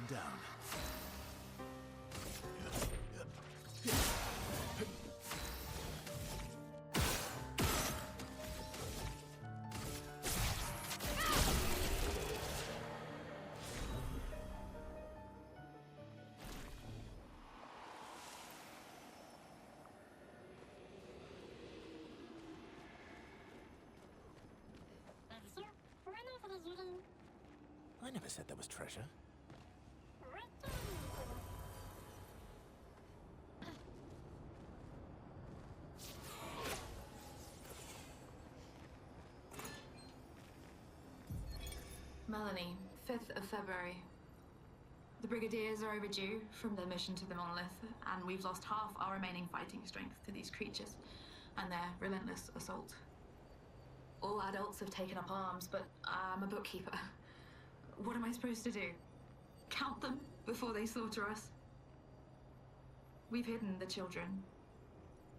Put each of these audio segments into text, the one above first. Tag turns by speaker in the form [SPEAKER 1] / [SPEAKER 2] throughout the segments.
[SPEAKER 1] them down. I never said there was treasure.
[SPEAKER 2] Melanie, 5th of February. The Brigadiers are overdue from their mission to the Monolith, and we've lost half our remaining fighting strength to these creatures and their relentless assault. All adults have taken up arms, but I'm a bookkeeper. What am I supposed to do? Count them before they slaughter us? We've hidden the children.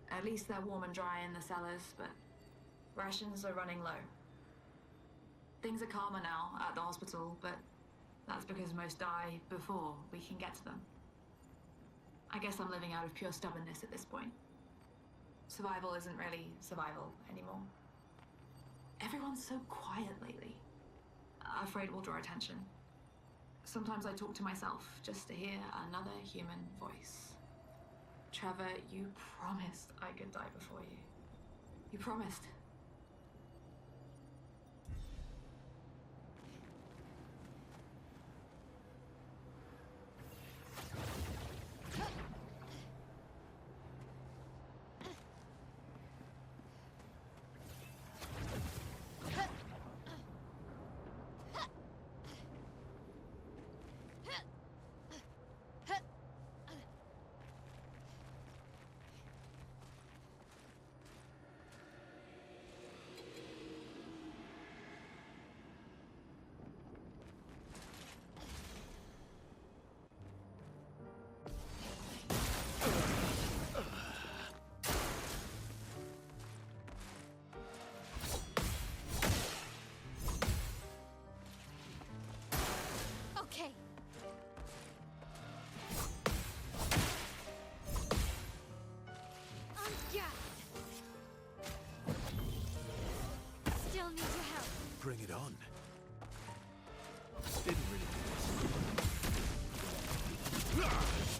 [SPEAKER 2] At least they're warm and dry in the cellars, but rations are running low. Things are calmer now at the hospital, but that's because most die before we can get to them. I guess I'm living out of pure stubbornness at this point. Survival isn't really survival anymore. Everyone's so quiet lately. Afraid we'll draw attention. Sometimes I talk to myself just to hear another human voice. Trevor, you promised I could die before you. You promised.
[SPEAKER 3] Okay. I'm gassed. Still need your help.
[SPEAKER 1] Bring it on. Didn't really do this.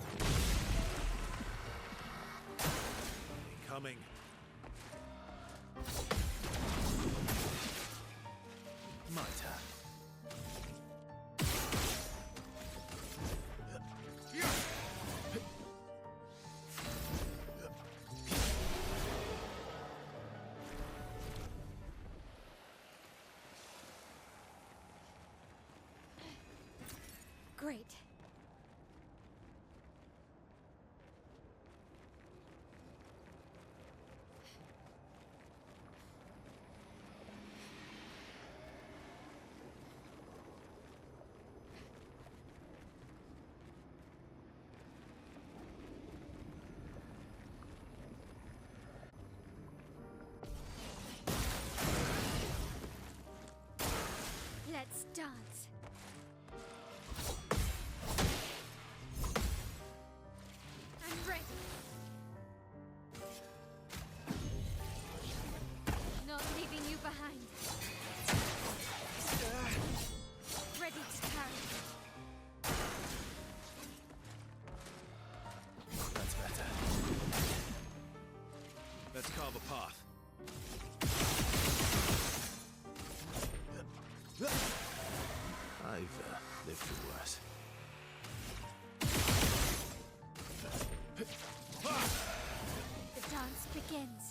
[SPEAKER 1] Incoming. My turn.
[SPEAKER 3] Great. Let's dance. I'm ready. Not leaving you behind. Ready to tarry.
[SPEAKER 1] That's better. Let's carve a path. I've lived through worse.
[SPEAKER 3] The dance begins.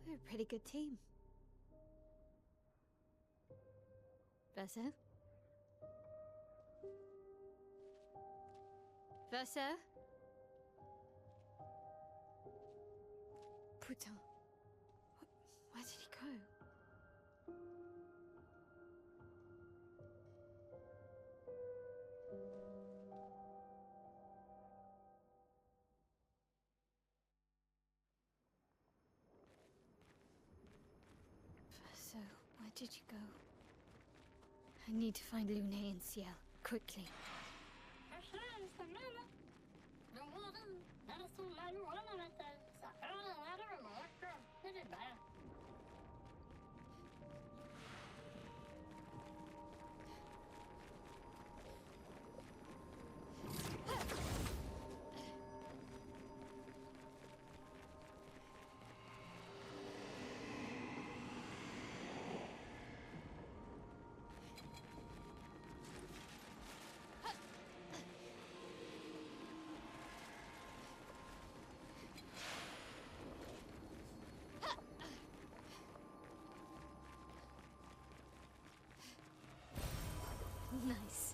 [SPEAKER 3] We're a pretty good team. Verso? Verso? Putain. Where did he go? So, where did you go? I need to find Lune and Ciel, quickly. Nice.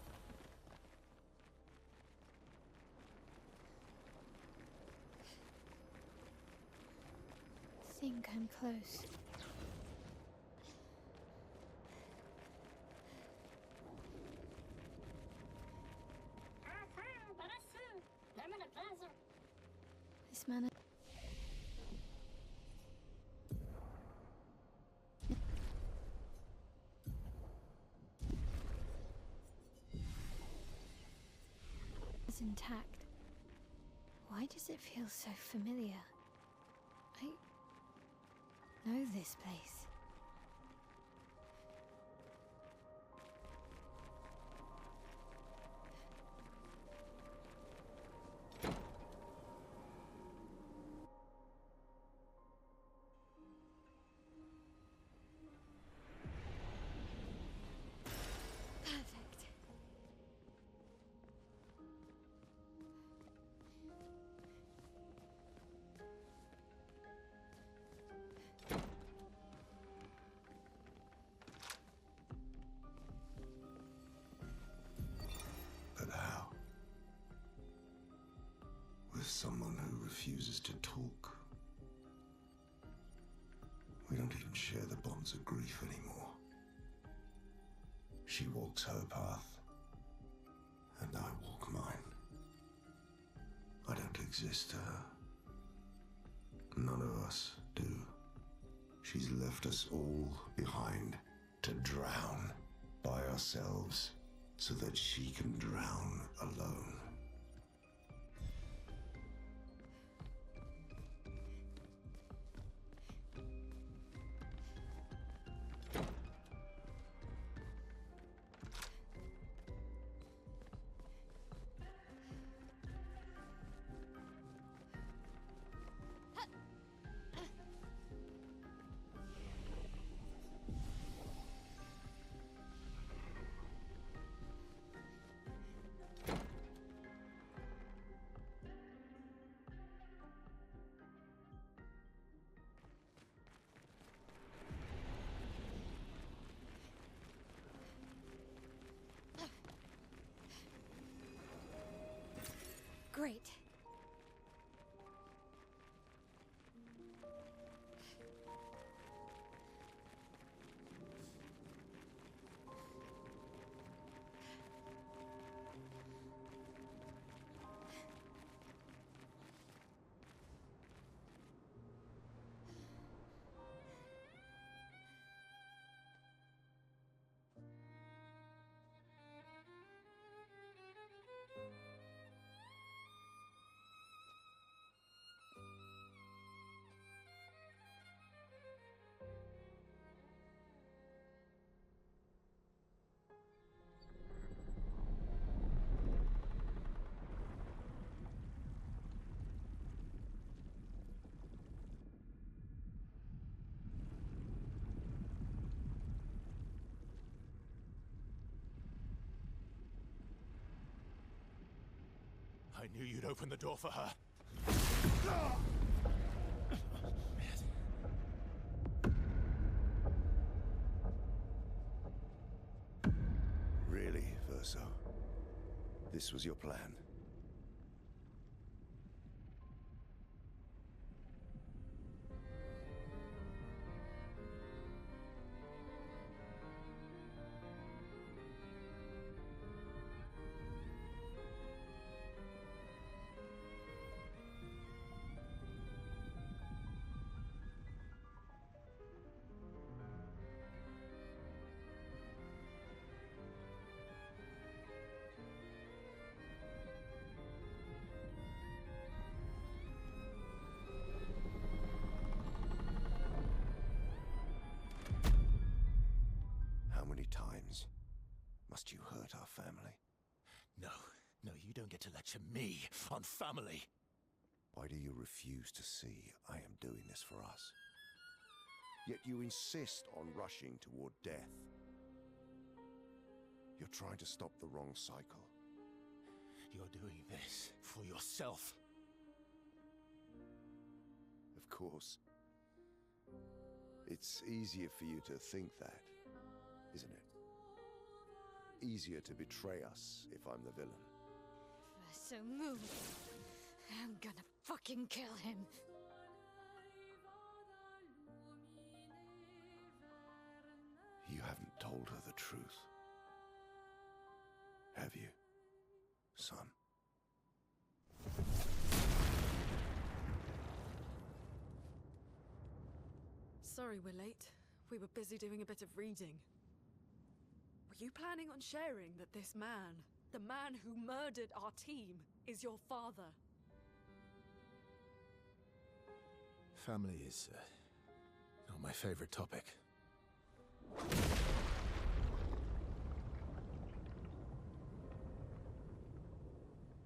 [SPEAKER 3] Think I'm close. This man is intact. Why does it feel so familiar? I know this place. Perfect.
[SPEAKER 4] But how? With someone who refuses to talk. We don't even share the bonds of grief anymore. She walks her path, and I walk mine. I don't exist to her. None of us do. She's left us all behind to drown by ourselves so that she can drown alone.
[SPEAKER 3] Great.
[SPEAKER 1] I knew you'd open the door for her.
[SPEAKER 4] Really, Verso? This was your plan? many times must you hurt our family?
[SPEAKER 1] No, no, you don't get to lecture me on family.
[SPEAKER 4] Why do you refuse to see I am doing this for us? Yet you insist on rushing toward death. You're trying to stop the wrong cycle.
[SPEAKER 1] You're doing this for yourself.
[SPEAKER 4] Of course. It's easier for you to think that, isn't it? Easier to betray us if I'm the villain.
[SPEAKER 3] If I so move, I'm gonna fucking kill him.
[SPEAKER 4] You haven't told her the truth. Have you, son?
[SPEAKER 5] Sorry we're late. We were busy doing a bit of reading. Were you planning on sharing that this man, the man who murdered our team, is your father?
[SPEAKER 1] Family is not my favorite topic.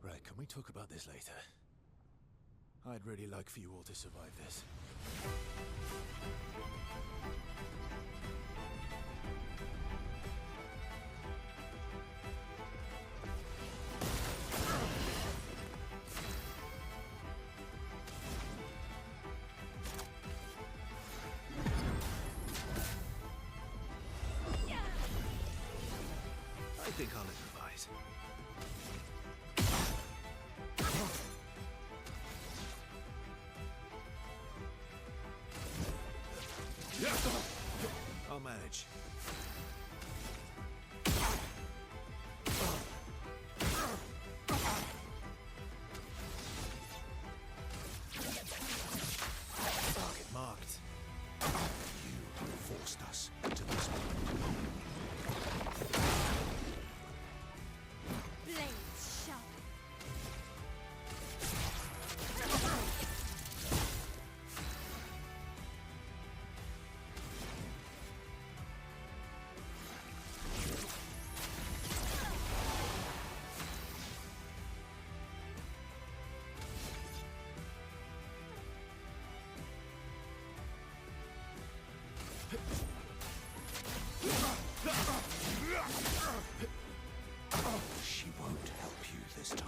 [SPEAKER 1] Right, can we talk about this later? I'd really like for you all to survive this. I think I'll improvise. I'll manage. Target marked.
[SPEAKER 4] You forced us into this.
[SPEAKER 3] Blades sharp.
[SPEAKER 4] She won't help you this time.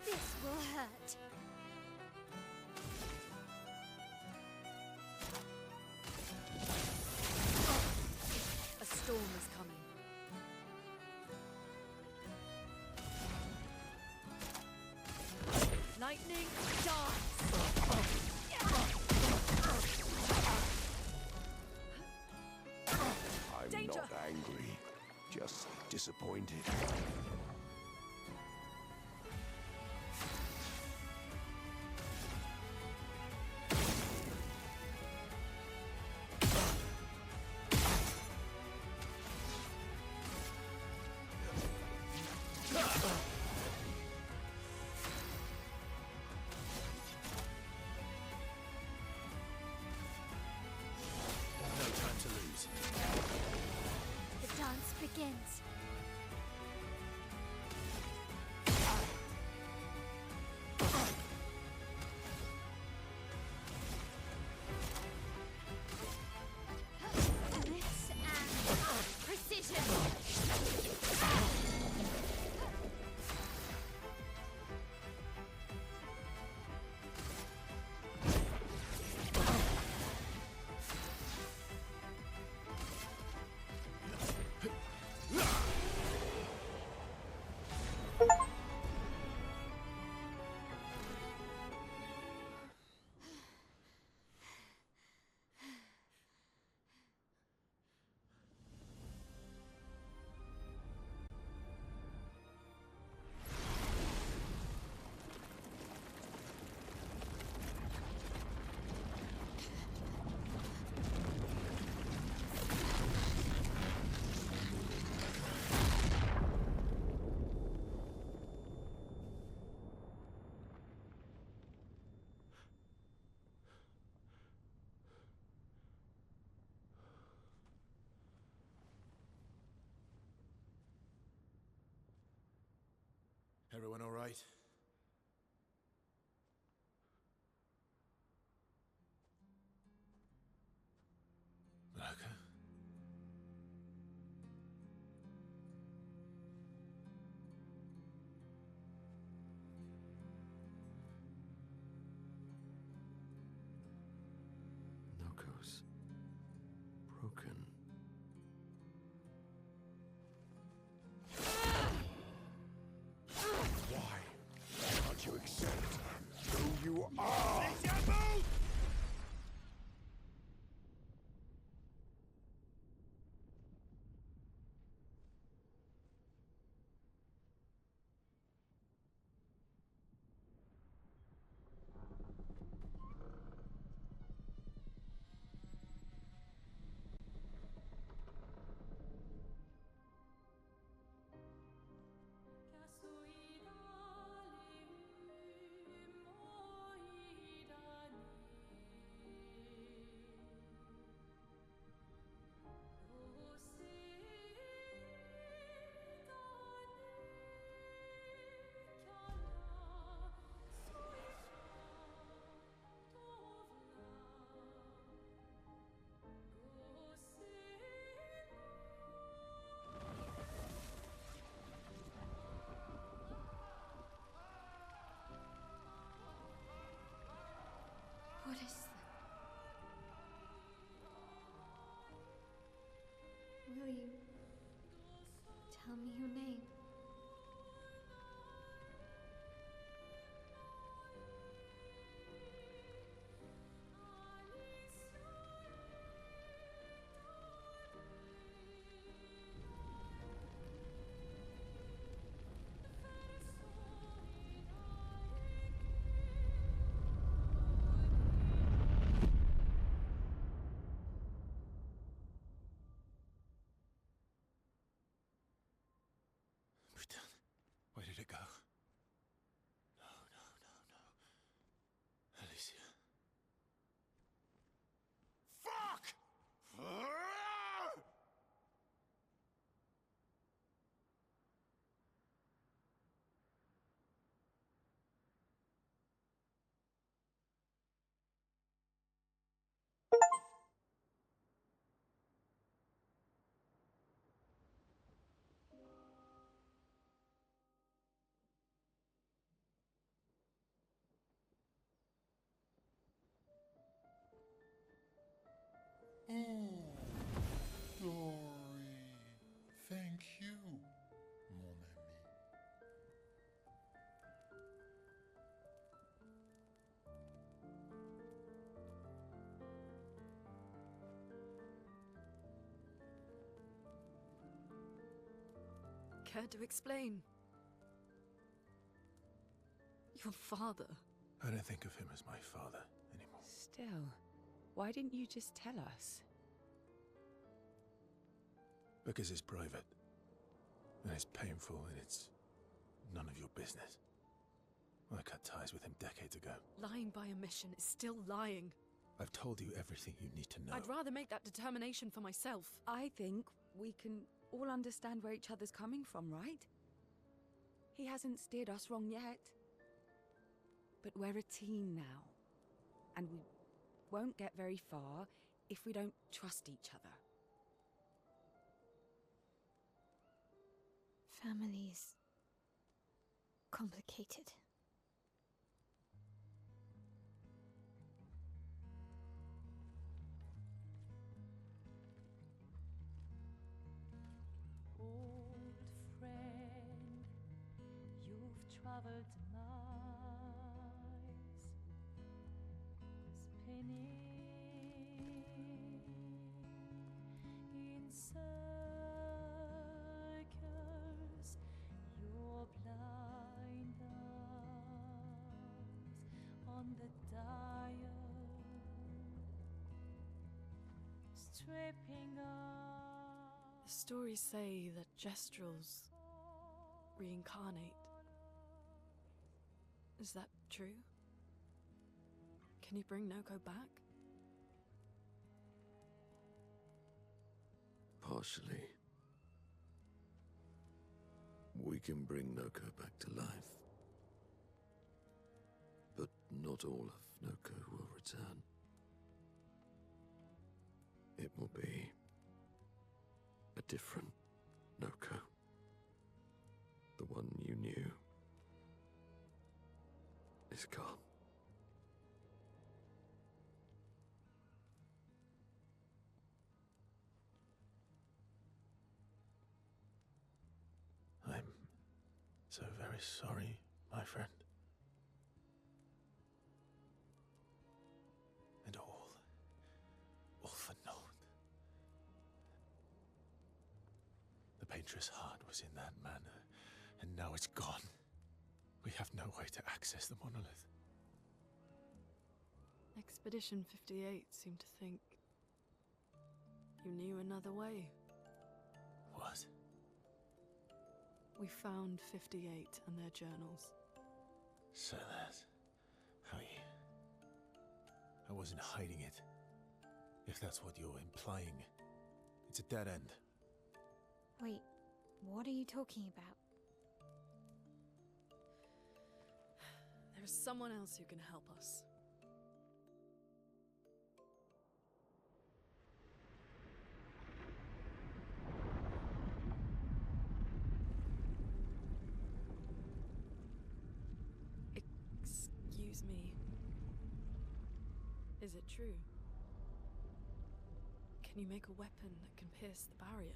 [SPEAKER 3] This will hurt.
[SPEAKER 5] A storm is coming. Lightning darts!
[SPEAKER 4] I'm
[SPEAKER 5] Danger!
[SPEAKER 4] not angry, just disappointed.
[SPEAKER 1] No time to lose.
[SPEAKER 3] The dance begins.
[SPEAKER 1] Everyone all right? Okay.
[SPEAKER 4] Noko's broken.
[SPEAKER 6] Why can't you accept who you are?
[SPEAKER 3] What is that? Will you tell me your name?
[SPEAKER 1] Where did it go? No, no, no, no. Alicia.
[SPEAKER 6] Fuck!
[SPEAKER 7] Oh, Dory. Thank you, mon ami.
[SPEAKER 5] Care to explain? Your father.
[SPEAKER 1] I don't think of him as my father anymore.
[SPEAKER 8] Still, why didn't you just tell us?
[SPEAKER 1] Because it's private. And it's painful and it's none of your business. I cut ties with him decades ago.
[SPEAKER 5] Lying by omission is still lying.
[SPEAKER 1] I've told you everything you need to know.
[SPEAKER 5] I'd rather make that determination for myself.
[SPEAKER 8] I think we can all understand where each other's coming from, right? He hasn't steered us wrong yet. But we're a team now. And we won't get very far if we don't trust each other.
[SPEAKER 3] Family's complicated.
[SPEAKER 9] Old friend, you've traveled miles, spinning in circles, your blind eyes on the dial, stripping off.
[SPEAKER 5] The stories say that Gestrels reincarnate. Is that true? Can you bring Noko back?
[SPEAKER 4] Partially.
[SPEAKER 10] We can bring Noko back to life. But not all of Noko will return. It will be a different Noko. The one you knew is gone.
[SPEAKER 1] I'm so very sorry, my friend. And all for naught. The Painter's heart was in that manor, and now it's gone. We have no way to access the monolith.
[SPEAKER 5] Expedition 58 seemed to think you knew another way.
[SPEAKER 1] What?
[SPEAKER 5] We found 58 and their journals.
[SPEAKER 1] So that's how you... I wasn't hiding it. If that's what you're implying. It's a dead end.
[SPEAKER 3] Wait, what are you talking about?
[SPEAKER 5] There is someone else who can help us. Excuse me. Is it true? Can you make a weapon that can pierce the barrier?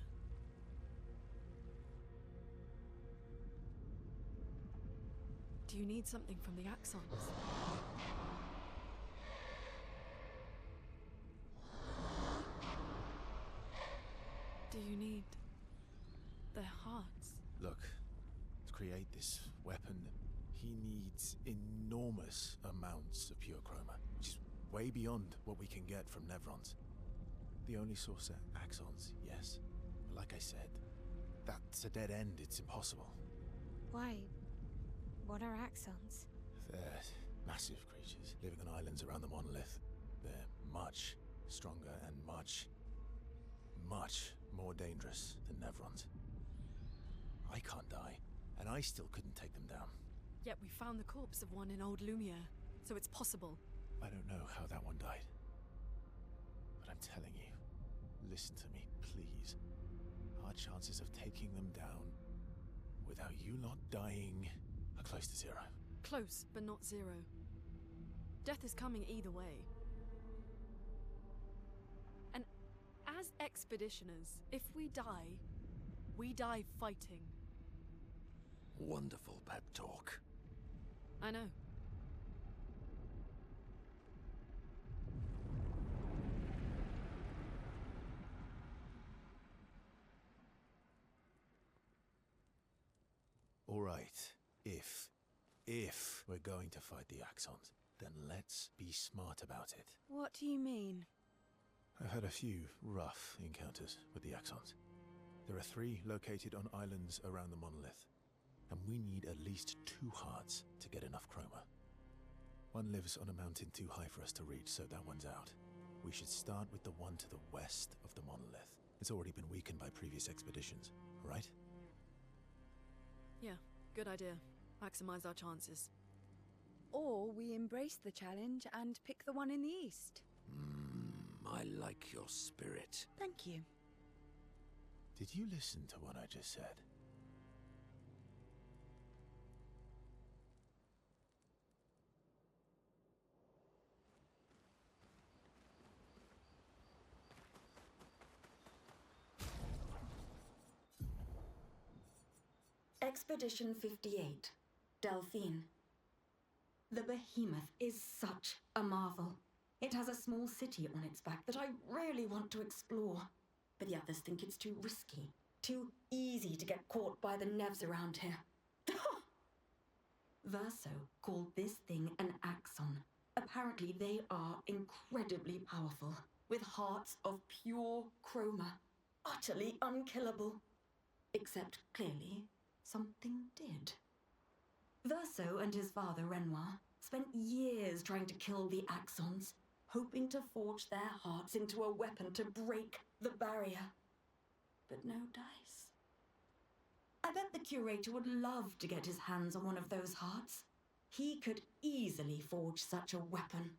[SPEAKER 5] Do you need something from the Axons? Do you need their hearts?
[SPEAKER 1] Look, to create this weapon, he needs enormous amounts of pure chroma, which is way beyond what we can get from Nevrons. The only source are Axons, yes. But like I said, that's a dead end. It's impossible.
[SPEAKER 3] Why? What are Axons?
[SPEAKER 1] They're massive creatures living on islands around the monolith. They're much stronger and much more dangerous than Nevrons. I can't die, and I still couldn't take them down.
[SPEAKER 5] Yet we found the corpse of one in Old Lumiere, so it's possible.
[SPEAKER 1] I don't know how that one died. But I'm telling you, listen to me, please. Our chances of taking them down without you not dying are close to zero.
[SPEAKER 5] Close, but not zero. Death is coming either way. And as expeditioners, if we die fighting.
[SPEAKER 10] Wonderful pep talk.
[SPEAKER 5] I know.
[SPEAKER 1] All right, if we're going to fight the Axons, then let's be smart about it.
[SPEAKER 8] What do you mean?
[SPEAKER 1] I've had a few rough encounters with the Axons. There are 3 located on islands around the monolith, and we need at least 2 hearts to get enough chroma. One lives on a mountain too high for us to reach, so that one's out. We should start with the one to the west of the monolith. It's already been weakened by previous expeditions, right?
[SPEAKER 5] Yeah, good idea. Maximize our chances.
[SPEAKER 8] Or we embrace the challenge and pick the one in the east.
[SPEAKER 10] I like your spirit.
[SPEAKER 8] Thank you.
[SPEAKER 1] Did you listen to what I just said?
[SPEAKER 11] Expedition 58, Delphine. The behemoth is such a marvel. It has a small city on its back that I really want to explore. But the others think it's too risky, too easy to get caught by the Nevs around here. Verso called this thing an Axon. Apparently they are incredibly powerful, with hearts of pure chroma, utterly unkillable. Except, clearly, something did. Verso and his father, Renoir, spent years trying to kill the Axons, hoping to forge their hearts into a weapon to break the barrier. But no dice. I bet the curator would love to get his hands on one of those hearts. He could easily forge such a weapon.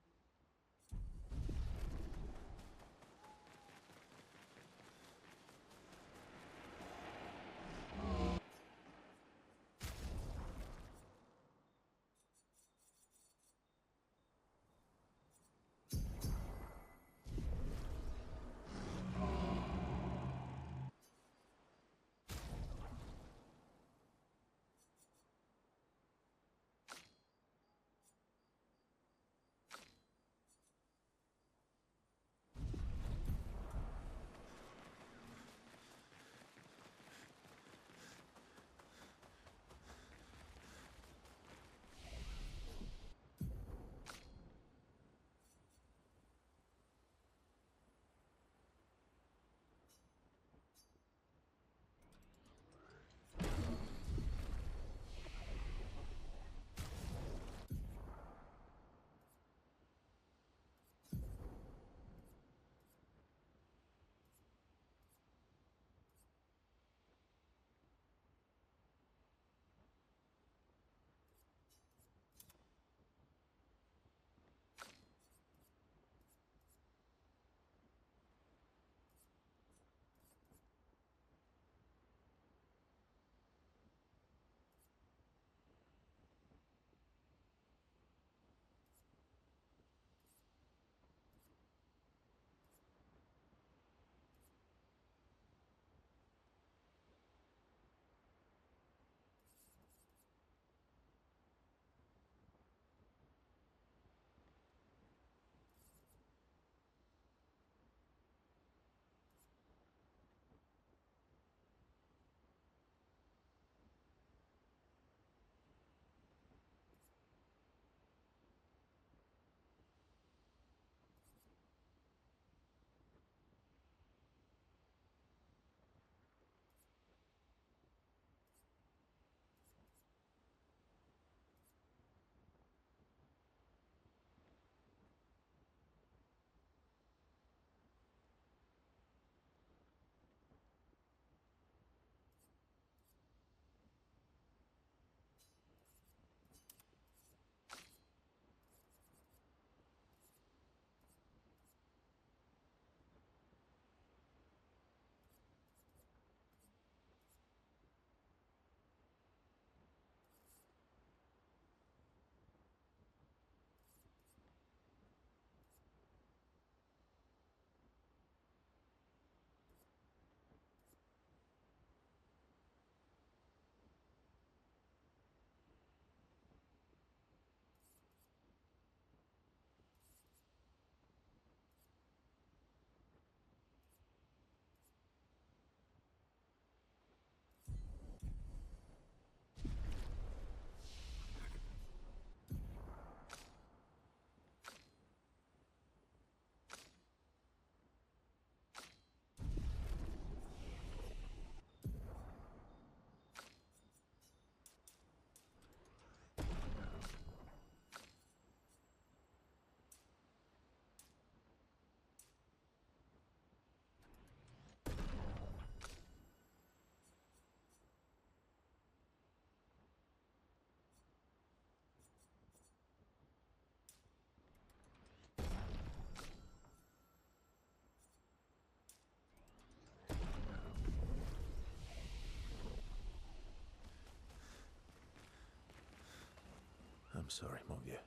[SPEAKER 1] I'm sorry, mon vieux.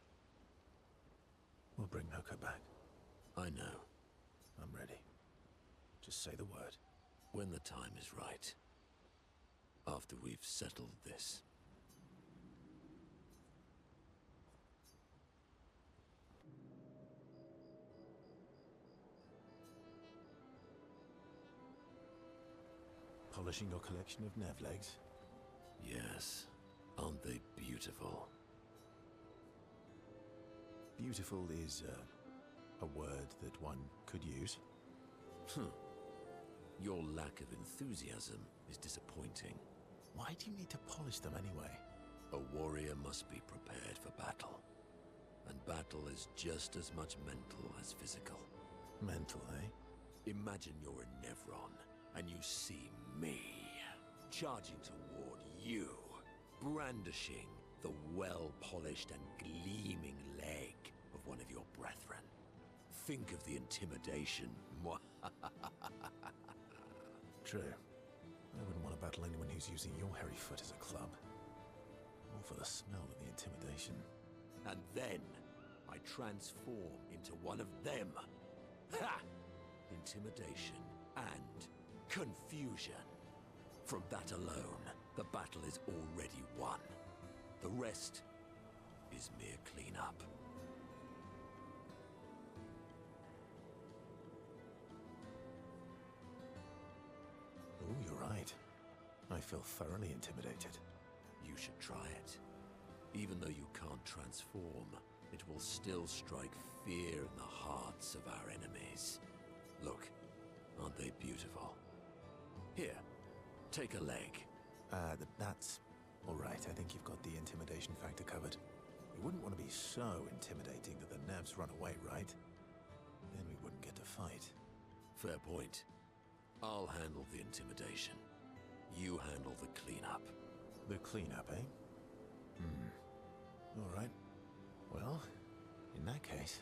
[SPEAKER 1] We'll bring Noko back.
[SPEAKER 10] I know.
[SPEAKER 1] I'm ready. Just say the word.
[SPEAKER 10] When the time is right. After we've settled this.
[SPEAKER 1] Polishing your collection of nav legs?
[SPEAKER 10] Yes. Aren't they beautiful?
[SPEAKER 1] Beautiful is a word that one could use.
[SPEAKER 10] Your lack of enthusiasm is disappointing.
[SPEAKER 1] Why do you need to polish them anyway?
[SPEAKER 10] A warrior must be prepared for battle. And battle is just as much mental as physical.
[SPEAKER 1] Mental, eh?
[SPEAKER 10] Imagine you're in Nevron, and you see me charging toward You, brandishing the well-polished and gleaming leg of one of your brethren. Think of the intimidation.
[SPEAKER 1] True. I wouldn't want to battle anyone who's using your hairy foot as a club. More for the smell than the intimidation.
[SPEAKER 10] And then I transform into one of them. Ha! Intimidation and confusion. From that alone, the battle is already won. The rest is mere cleanup.
[SPEAKER 1] Oh, you're right. I feel thoroughly intimidated.
[SPEAKER 10] You should try it. Even though you can't transform, it will still strike fear in the hearts of our enemies. Look, aren't they beautiful? Here, take a leg.
[SPEAKER 1] That's all right. I think you've got the intimidation factor covered. We wouldn't want to be so intimidating that the nerves run away, right? Then we wouldn't get to fight.
[SPEAKER 10] Fair point. I'll handle the intimidation. You handle the cleanup.
[SPEAKER 1] The cleanup, eh? All right. Well, in that case,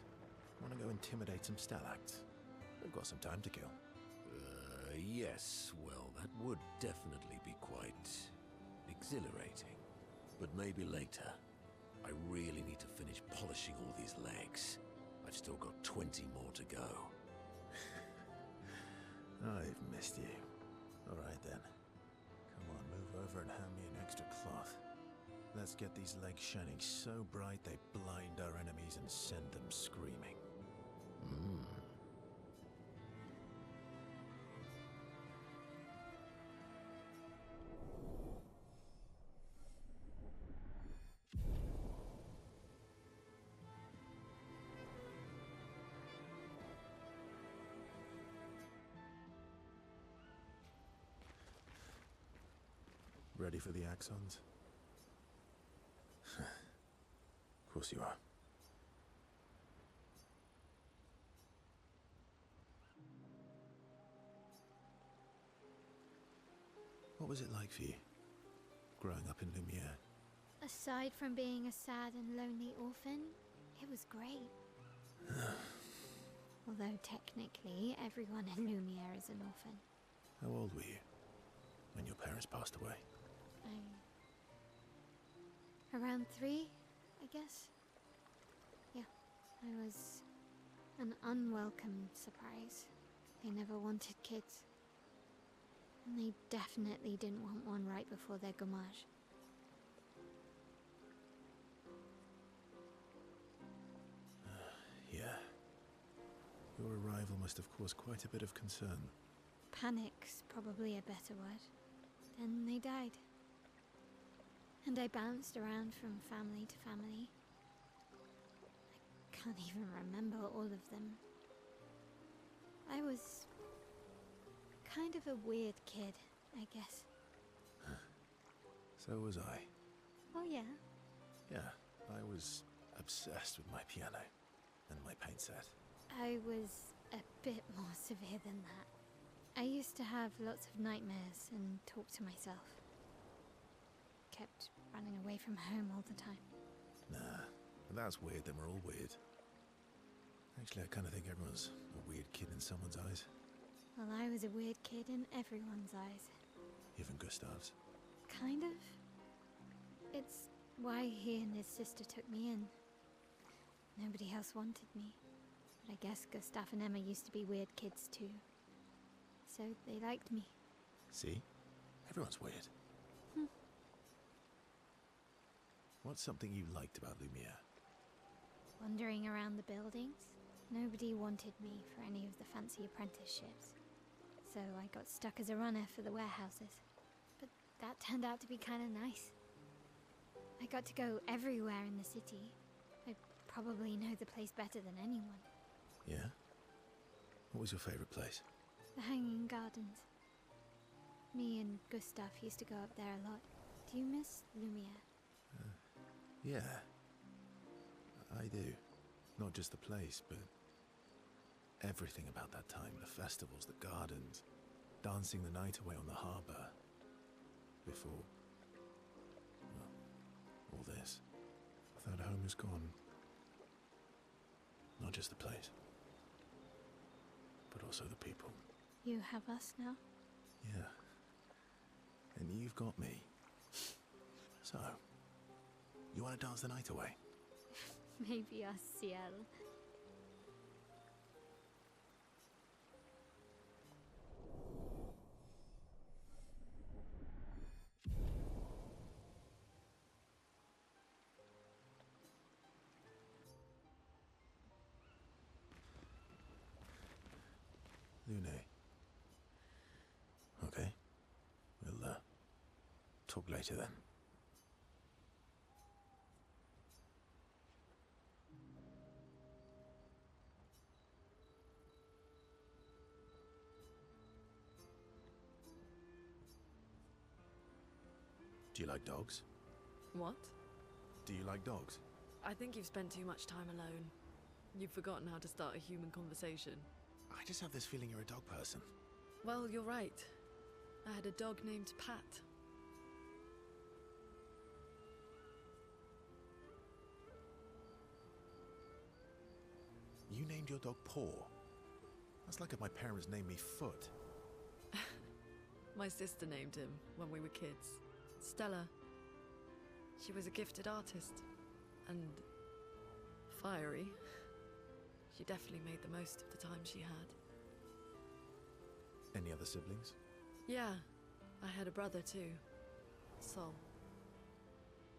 [SPEAKER 1] I want to go intimidate some stalacts. We've got some time to kill.
[SPEAKER 10] Yes. Well, that would definitely be quite exhilarating. But maybe later. I really need to finish polishing all these legs. I've still got 20 more to go.
[SPEAKER 1] I've missed you. All right then. Come on, move over and hand me an extra cloth. Let's get these legs shining so bright they blind our enemies and send them screaming. Ready for the axons? Of course you are. What was it like for you, growing up in Lumiere?
[SPEAKER 3] Aside from being a sad and lonely orphan, it was great. Although technically, everyone in Lumiere is an orphan.
[SPEAKER 1] How old were you when your parents passed away?
[SPEAKER 3] Around 3, I guess. Yeah, I was an unwelcome surprise. They never wanted kids. And they definitely didn't want one right before their gommage.
[SPEAKER 1] Yeah. Your arrival must have caused quite a bit of concern.
[SPEAKER 3] Panic's probably a better word. Then they died. And I bounced around from family to family. I can't even remember all of them. I was kind of a weird kid, I guess.
[SPEAKER 1] So was I.
[SPEAKER 3] Oh yeah?
[SPEAKER 1] Yeah, I was obsessed with my piano and my paint set.
[SPEAKER 3] I was a bit more severe than that. I used to have lots of nightmares and talk to myself. Kept running away from home all the time.
[SPEAKER 1] Nah, if that's weird, then we're all weird. Actually, I kind of think everyone's a weird kid in someone's eyes.
[SPEAKER 3] Well, I was a weird kid in everyone's eyes.
[SPEAKER 1] Even Gustav's.
[SPEAKER 3] Kind of. It's why he and his sister took me in. Nobody else wanted me. But I guess Gustav and Emma used to be weird kids too. So they liked me.
[SPEAKER 1] See? Everyone's weird. What's something you liked about Lumiere?
[SPEAKER 3] Wandering around the buildings. Nobody wanted me for any of the fancy apprenticeships. So I got stuck as a runner for the warehouses. But that turned out to be kind of nice. I got to go everywhere in the city. I probably know the place better than anyone.
[SPEAKER 1] Yeah? What was your favorite place?
[SPEAKER 3] The Hanging Gardens. Me and Gustav used to go up there a lot. Do you miss Lumiere?
[SPEAKER 1] Yeah. I do. Not just the place, but everything about that time. The festivals, the gardens, dancing the night away on the harbour. Before all this. That home is gone. Not just the place, but also the people.
[SPEAKER 3] You have us now?
[SPEAKER 1] Yeah. And you've got me. So, you want to dance the night away?
[SPEAKER 3] Maybe us, Ciel.
[SPEAKER 1] Lune. Okay. We'll, talk later then. Do you like dogs?
[SPEAKER 5] What?
[SPEAKER 1] Do you like dogs?
[SPEAKER 5] I think you've spent too much time alone. You've forgotten how to start a human conversation.
[SPEAKER 1] I just have this feeling you're a dog person.
[SPEAKER 5] Well, you're right. I had a dog named Pat.
[SPEAKER 1] You named your dog Paw. That's like if my parents named me Foot.
[SPEAKER 5] My sister named him when we were kids. Stella. She was a gifted artist. And fiery. She definitely made the most of the time she had.
[SPEAKER 1] Any other siblings?
[SPEAKER 5] Yeah, I had a brother too. Sol.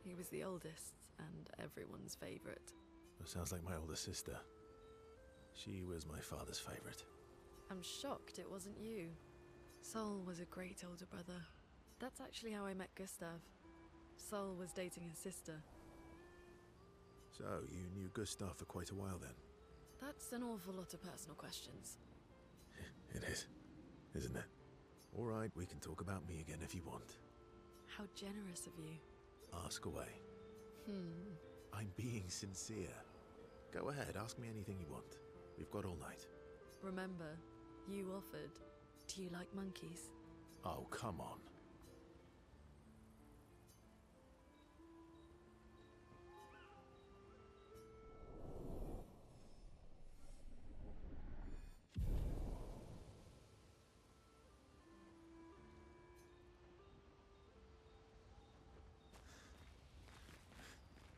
[SPEAKER 5] He was the oldest and everyone's favorite.
[SPEAKER 1] That sounds like my older sister. She was my father's favorite.
[SPEAKER 5] I'm shocked it wasn't you. Sol was a great older brother. That's actually how I met Gustav. Sol was dating his sister.
[SPEAKER 1] So, you knew Gustav for quite a while then?
[SPEAKER 5] That's an awful lot of personal questions.
[SPEAKER 1] It is, isn't it? All right, we can talk about me again if you want.
[SPEAKER 5] How generous of you.
[SPEAKER 1] Ask away. I'm being sincere. Go ahead, ask me anything you want. We've got all night.
[SPEAKER 5] Remember, you offered. Do you like monkeys?
[SPEAKER 1] Oh, come on.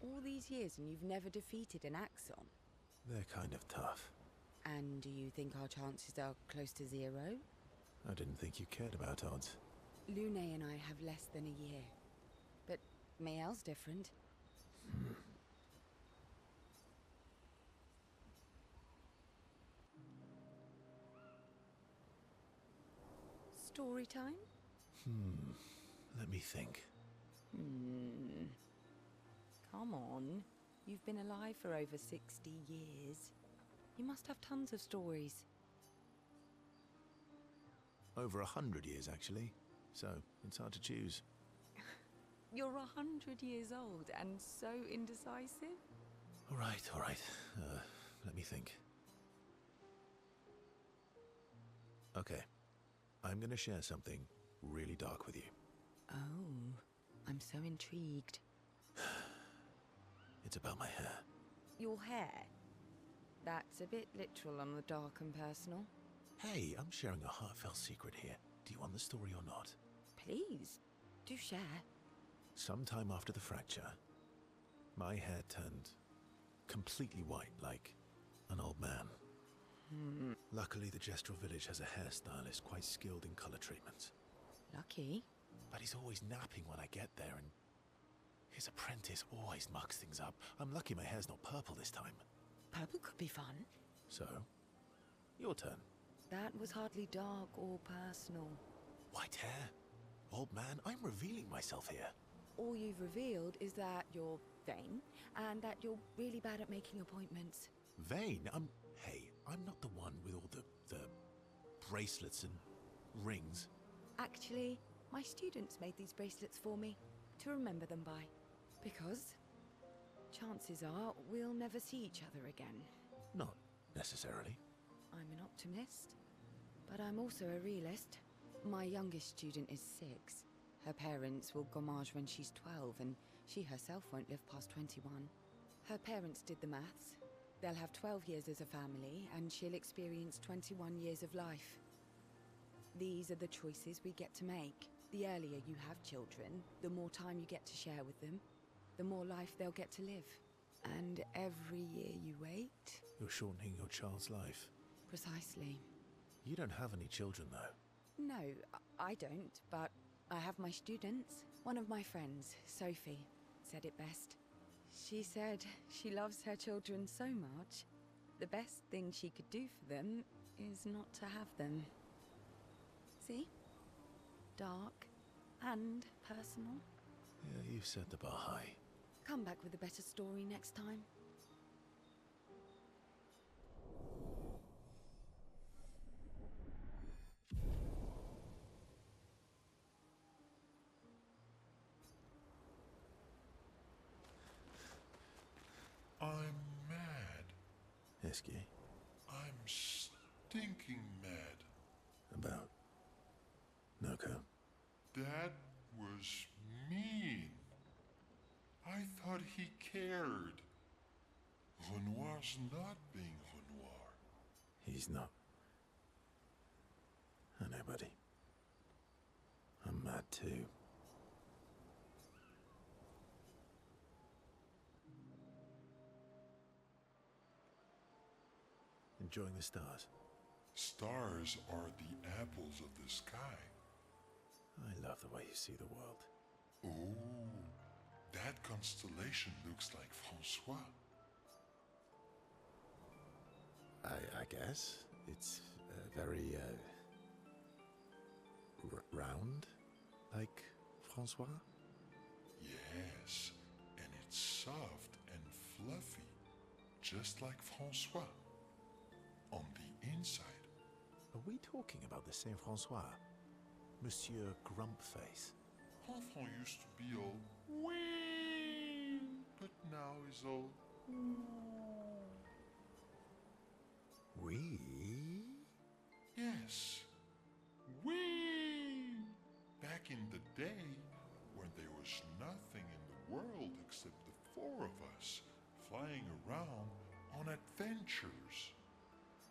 [SPEAKER 8] All these years and you've never defeated an Axon?
[SPEAKER 1] They're kind of tough.
[SPEAKER 8] And do you think our chances are close to zero?
[SPEAKER 1] I didn't think you cared about odds.
[SPEAKER 8] Lune and I have less than a year. But Mael's different. Story time?
[SPEAKER 1] Let me think.
[SPEAKER 8] Come on. You've been alive for over 60 years. You must have tons of stories.
[SPEAKER 1] Over 100 years, actually. So, it's hard to choose.
[SPEAKER 8] You're 100 years old and so indecisive?
[SPEAKER 1] All right. Let me think. Okay. I'm gonna share something really dark with you.
[SPEAKER 8] Oh, I'm so intrigued.
[SPEAKER 1] It's about my hair.
[SPEAKER 8] Your hair? That's a bit literal on the dark and personal.
[SPEAKER 1] Hey, I'm sharing a heartfelt secret here. Do you want the story or not?
[SPEAKER 8] Please, do share.
[SPEAKER 1] Sometime after the fracture, my hair turned completely white, like an old man. Luckily, the Gestural village has a hairstylist quite skilled in color treatments.
[SPEAKER 8] Lucky?
[SPEAKER 1] But he's always napping when I get there, and his apprentice always mucks things up. I'm lucky my hair's not purple this time.
[SPEAKER 8] Purple could be fun.
[SPEAKER 1] So, your turn.
[SPEAKER 8] That was hardly dark or personal.
[SPEAKER 1] White hair? Old man, I'm revealing myself here.
[SPEAKER 8] All you've revealed is that you're vain, and that you're really bad at making appointments.
[SPEAKER 1] Vain? Hey, I'm not the one with all the bracelets and rings.
[SPEAKER 8] Actually, my students made these bracelets for me, to remember them by. Because chances are we'll never see each other again.
[SPEAKER 1] Not necessarily.
[SPEAKER 8] I'm an optimist, but I'm also a realist. My youngest student is 6. Her parents will gommage when she's 12, and She herself won't live past 21. Her parents did the maths. They'll have 12 years as a family, and she'll experience 21 years of life. These are the choices we get to make. The earlier you have children, the more time you get to share with them, the more life they'll get to live. And every year you wait...
[SPEAKER 1] You're shortening your child's life.
[SPEAKER 8] Precisely.
[SPEAKER 1] You don't have any children, though.
[SPEAKER 8] No, I don't, but I have my students. One of my friends, Sophie, said it best. She said she loves her children so much, the best thing she could do for them is not to have them. See? Dark and personal.
[SPEAKER 1] Yeah, you've set the bar high.
[SPEAKER 8] Come back with a better story next time.
[SPEAKER 7] I'm mad.
[SPEAKER 1] Esky?
[SPEAKER 7] I'm stinking mad.
[SPEAKER 1] About Noko?
[SPEAKER 7] That was mean. I thought he cared. Renoir's not being Renoir.
[SPEAKER 1] He's not. I know, buddy. I'm mad too. Enjoying the stars?
[SPEAKER 7] Stars are the apples of the sky.
[SPEAKER 1] I love the way you see the world.
[SPEAKER 7] Oh, that constellation looks like Francois.
[SPEAKER 1] I guess. It's very, round? Like Francois?
[SPEAKER 7] Yes, and it's soft and fluffy, just like Francois. On the inside.
[SPEAKER 1] Are we talking about the same Francois? Monsieur Grumpface?
[SPEAKER 7] Enfant used to be all wee, but now he's all
[SPEAKER 1] We?
[SPEAKER 7] yes, wee. Back in the day, when there was nothing in the world except the four of us flying around on adventures.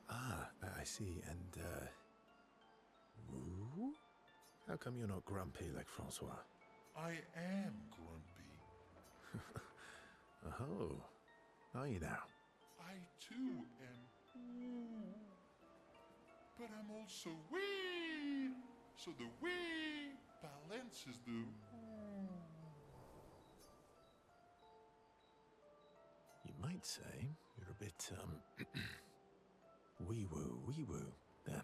[SPEAKER 1] Ah, I see. And, woo? How come you're not grumpy like Francois?
[SPEAKER 7] I am grumpy.
[SPEAKER 1] Oh, are you now?
[SPEAKER 7] I too am, but I'm also wee. So the wee balances the.
[SPEAKER 1] You might say you're a bit, wee-woo, then.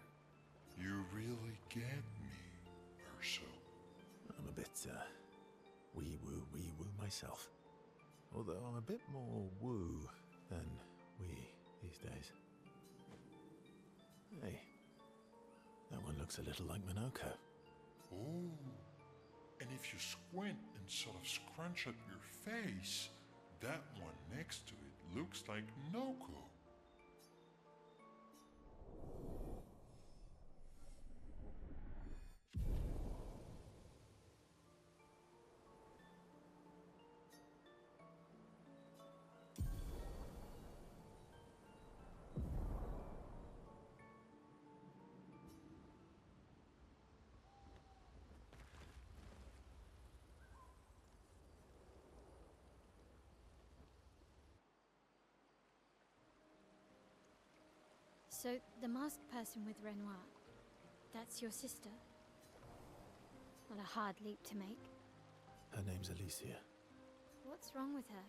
[SPEAKER 7] You really get me, Urso.
[SPEAKER 1] I'm a bit, wee-woo myself. Although I'm a bit more woo than wee these days. Hey, that one looks a little like Minoko.
[SPEAKER 7] Oh, and if you squint and sort of scrunch up your face, that one next to it looks like Noko.
[SPEAKER 3] So, the masked person with Renoir, that's your sister? Not a hard leap to make.
[SPEAKER 1] Her name's Alicia.
[SPEAKER 3] What's wrong with her?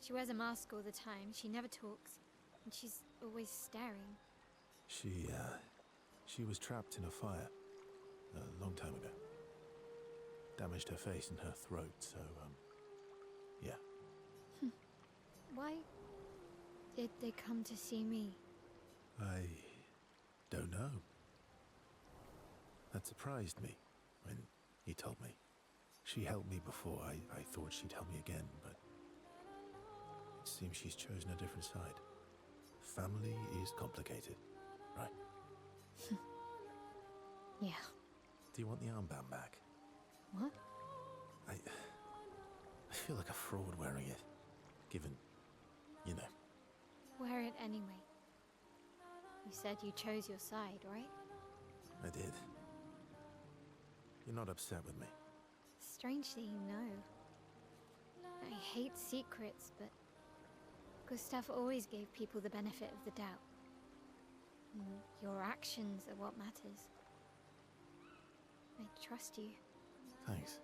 [SPEAKER 3] She wears a mask all the time, she never talks, and she's always staring.
[SPEAKER 1] She was trapped in a fire a long time ago. Damaged her face and her throat, so, yeah.
[SPEAKER 3] Why did they come to see me?
[SPEAKER 1] I don't know. That surprised me when he told me. She helped me before. I thought she'd help me again, but it seems she's chosen a different side. Family is complicated, right?
[SPEAKER 3] Yeah.
[SPEAKER 1] Do you want the armband back?
[SPEAKER 3] What?
[SPEAKER 1] I feel like a fraud wearing it, given, you know.
[SPEAKER 3] Wear it anyway. You said you chose your side, right?
[SPEAKER 1] I did. You're not upset with me.
[SPEAKER 3] Strangely, no. I hate secrets, but Gustav always gave people the benefit of the doubt. And your actions are what matters. I trust you.
[SPEAKER 1] Thanks.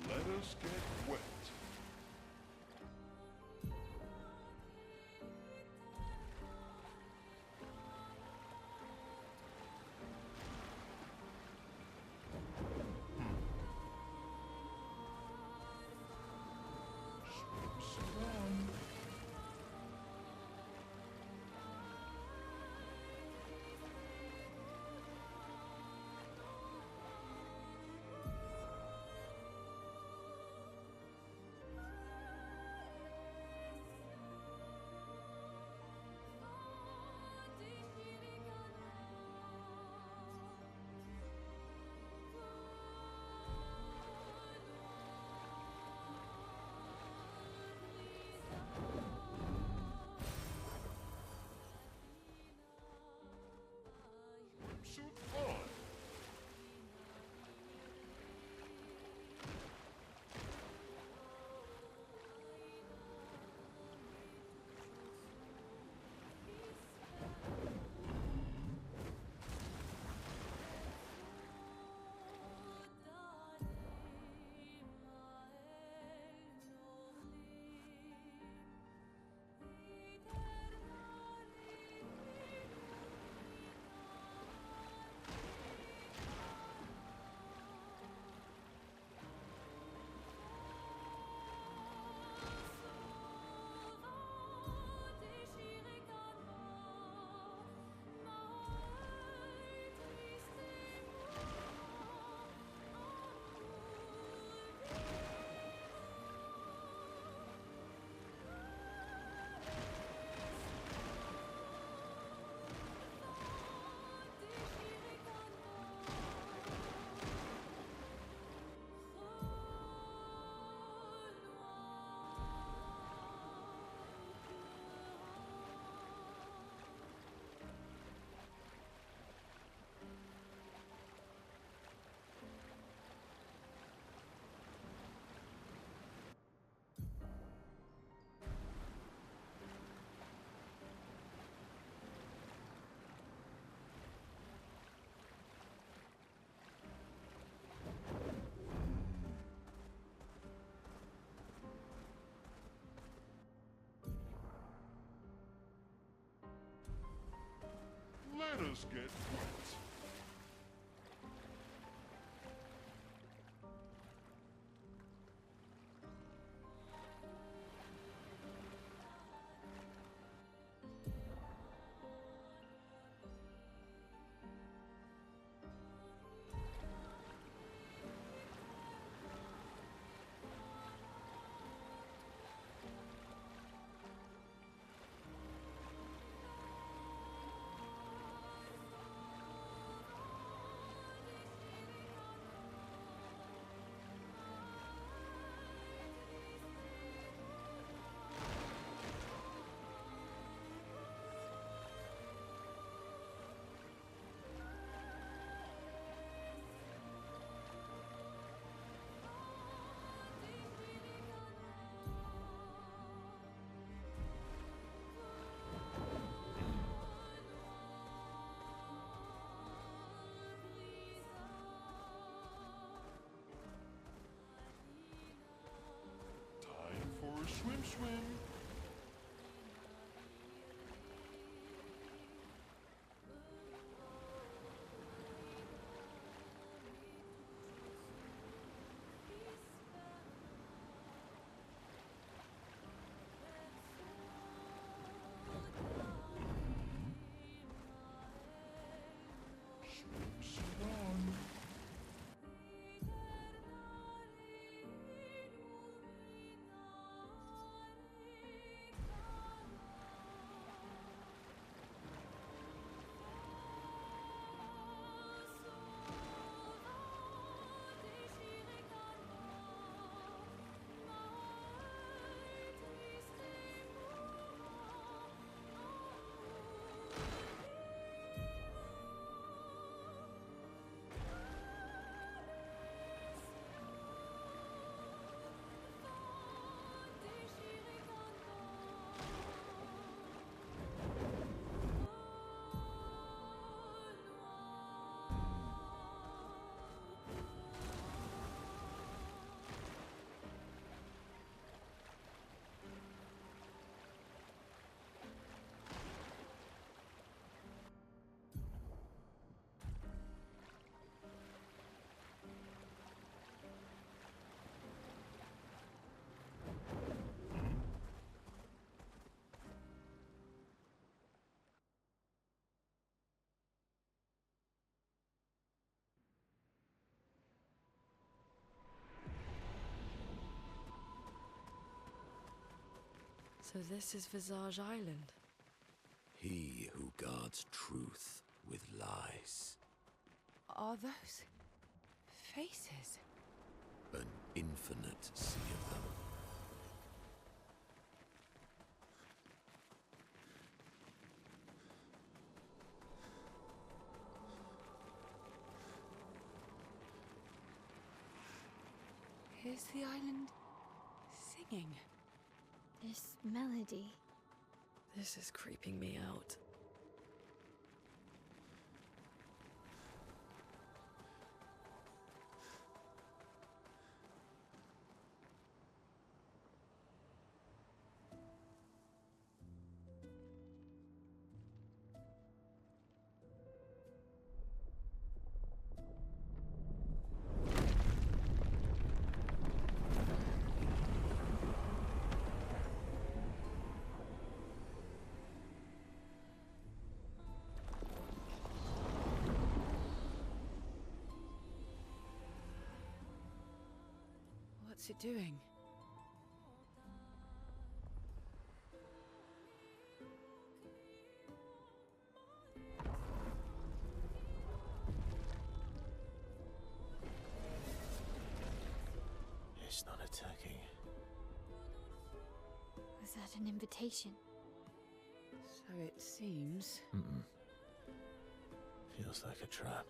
[SPEAKER 7] Let us get wet. Slips around. Suit on. Let us get wet.
[SPEAKER 5] So this is Visage Island.
[SPEAKER 10] He who guards truth with lies.
[SPEAKER 8] Are those faces?
[SPEAKER 10] An infinite sea of them.
[SPEAKER 8] Is the island singing?
[SPEAKER 3] This melody.
[SPEAKER 5] This is creeping me out.
[SPEAKER 8] What's it doing?
[SPEAKER 1] It's not attacking.
[SPEAKER 3] Was that an invitation?
[SPEAKER 8] So it seems.
[SPEAKER 1] Feels like a trap.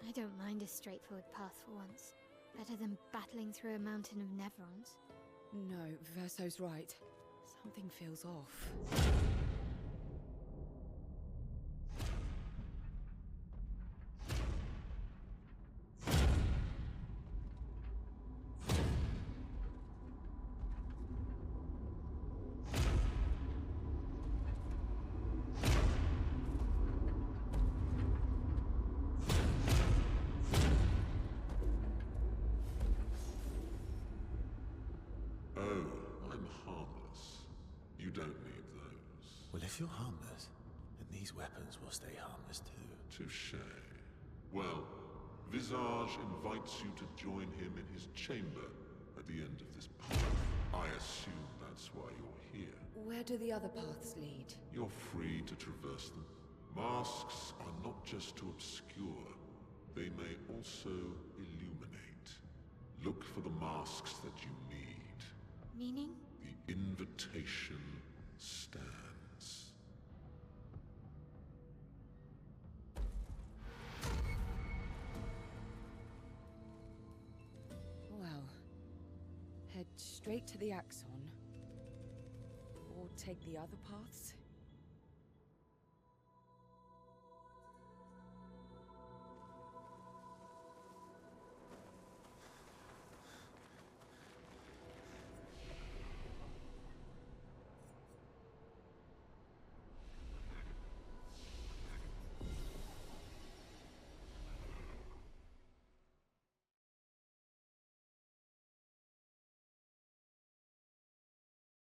[SPEAKER 3] I don't mind a straightforward path for once. Better than battling through a mountain of Nevrons.
[SPEAKER 8] No, Verso's right. Something feels off.
[SPEAKER 7] Oh, I'm harmless. You don't need those.
[SPEAKER 1] Well, if you're harmless, then these weapons will stay harmless too.
[SPEAKER 7] Touché. Well, Visage invites you to join him in his chamber at the end of this path. I assume that's why you're here.
[SPEAKER 8] Where do the other paths lead?
[SPEAKER 7] You're free to traverse them. Masks are not just to obscure, they may also illuminate. Look for the masks that you need.
[SPEAKER 3] Meaning?
[SPEAKER 7] The invitation stands.
[SPEAKER 8] Well, head straight to the Axon. Or take the other paths.